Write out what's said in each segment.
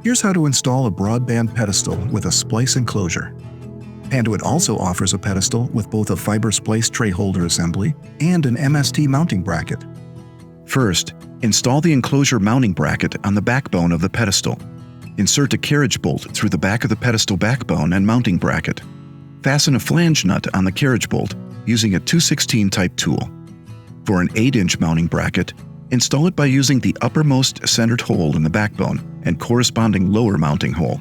Here's how to install a broadband pedestal with a splice enclosure. Panduit also offers a pedestal with both a fiber splice tray holder assembly and an MST mounting bracket. First, install the enclosure mounting bracket on the backbone of the pedestal. Insert a carriage bolt through the back of the pedestal backbone and mounting bracket. Fasten a flange nut on the carriage bolt using a 2/16 type tool. For an 8-inch mounting bracket, install it by using the uppermost centered hole in the backbone and corresponding lower mounting hole.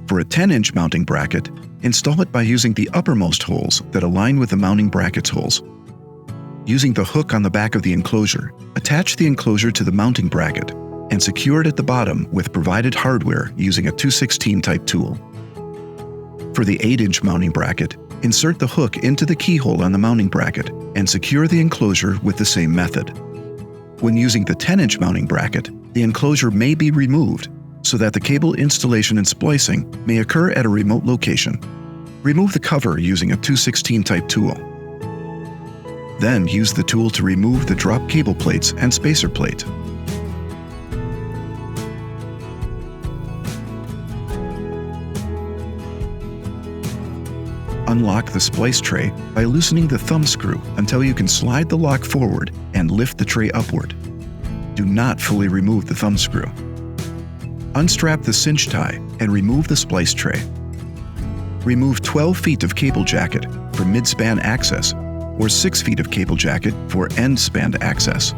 For a 10-inch mounting bracket, install it by using the uppermost holes that align with the mounting bracket's holes. Using the hook on the back of the enclosure, attach the enclosure to the mounting bracket and secure it at the bottom with provided hardware using a 2/16 type tool. For the 8-inch mounting bracket, insert the hook into the keyhole on the mounting bracket and secure the enclosure with the same method. When using the 10-inch mounting bracket, the enclosure may be removed so that the cable installation and splicing may occur at a remote location. Remove the cover using a 2/16 type tool. Then use the tool to remove the drop cable plates and spacer plate. Unlock the splice tray by loosening the thumb screw until you can slide the lock forward and lift the tray upward. Do not fully remove the thumb screw. Unstrap the cinch tie and remove the splice tray. Remove 12 feet of cable jacket for mid-span access or 6 feet of cable jacket for end-span access.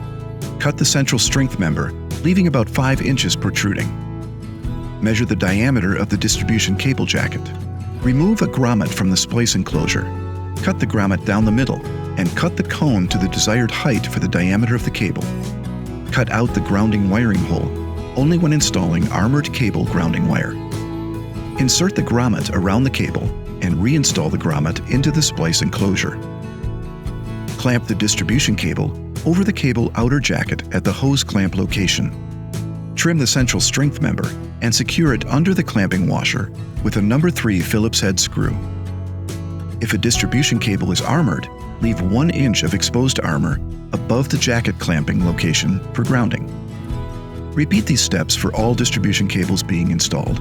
Cut the central strength member, leaving about 5 inches protruding. Measure the diameter of the distribution cable jacket. Remove a grommet from the splice enclosure. Cut the grommet down the middle and cut the cone to the desired height for the diameter of the cable. Cut out the grounding wiring hole only when installing armored cable grounding wire. Insert the grommet around the cable and reinstall the grommet into the splice enclosure. Clamp the distribution cable over the cable outer jacket at the hose clamp location. Trim the central strength member and secure it under the clamping washer with a number 3 Phillips head screw. If a distribution cable is armored, leave 1 inch of exposed armor above the jacket clamping location for grounding. Repeat these steps for all distribution cables being installed.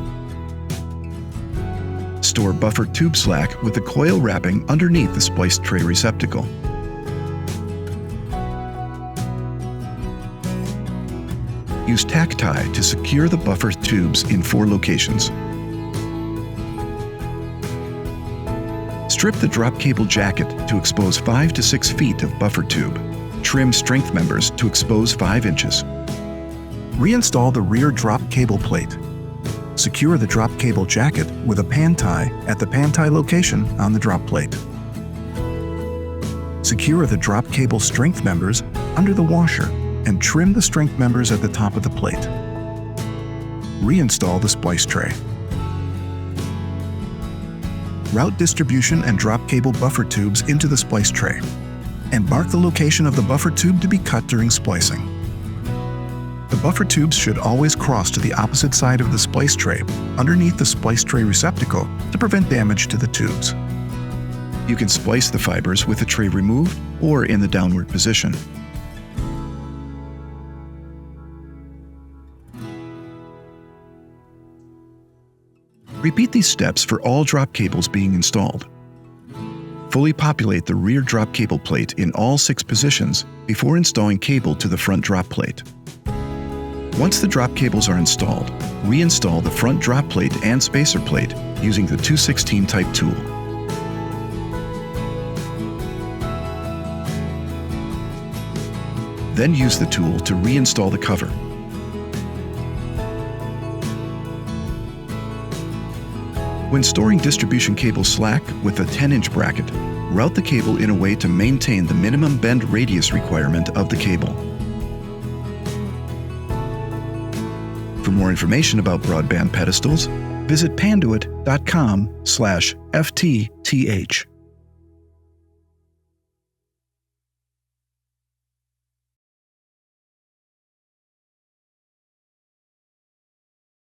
Store buffer tube slack with the coil wrapping underneath the splice tray receptacle. Use tack tie to secure the buffer tubes in 4 locations. Strip the drop cable jacket to expose 5 to 6 feet of buffer tube. Trim strength members to expose 5 inches. Reinstall the rear drop cable plate. Secure the drop cable jacket with a pan tie at the pan tie location on the drop plate. Secure the drop cable strength members under the washer and trim the strength members at the top of the plate. Reinstall the splice tray. Route distribution and drop cable buffer tubes into the splice tray, and mark the location of the buffer tube to be cut during splicing. The buffer tubes should always cross to the opposite side of the splice tray underneath the splice tray receptacle to prevent damage to the tubes. You can splice the fibers with the tray removed or in the downward position. Repeat these steps for all drop cables being installed. Fully populate the rear drop cable plate in all 6 positions before installing cable to the front drop plate. Once the drop cables are installed, reinstall the front drop plate and spacer plate using the 2/16 type tool. Then use the tool to reinstall the cover. When storing distribution cable slack with a 10-inch bracket, route the cable in a way to maintain the minimum bend radius requirement of the cable. For more information about broadband pedestals, visit panduit.com/FTTH.